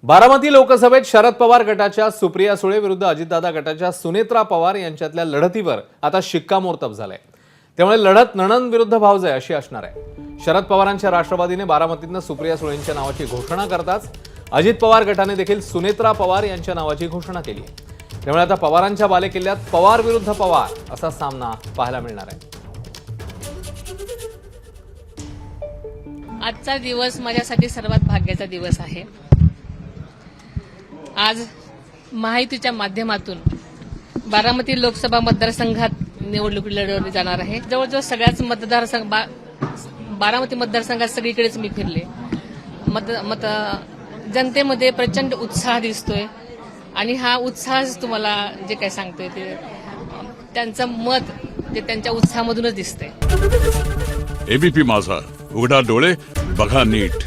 बारामती लोकसभेत शरद पवार गटाच्या सुप्रिया सुळे विरुद्ध अजितदादा गटाच्या सुनेत्रा पवार यांच्यातल्या लढतीवर आता शिक्कामोर्तब झालंय। त्यामुळे लढत नणंद विरुद्ध भावजय अशी असणार आहे। शरद पवारांच्या राष्ट्रवादीने बारामतीतनं सुप्रिया सुळेंच्या नावाची घोषणा करताच अजित पवार गटाने देखील सुनेत्रा पवार यांच्या नावाची घोषणा केली आहे। त्यामुळे आता पवारांच्या बालेकिल्ल्यात पवार विरुद्ध पवार असा सामना पाहायला मिळणार आहे। आजचा दिवस माझ्यासाठी सर्वात भाग्याचा दिवस आहे। आज महायुतीच्या माध्यमातून बारामती लोकसभा मतदारसंघात निवडणूक लढवली जाणार आहे। जवळजवळ सगळ्याच मतदारसंघ बारामती मतदारसंघात सगळीकडेच मी फिरले। जनतेमध्ये प्रचंड उत्साह दिसतोय आणि हा उत्साह तुम्हाला जे काय सांगतोय ते त्यांचं मत जे त्यांच्या उत्साहामधूनच दिसतंय। एबीपी माझा, उघडा डोळे बघा नीट।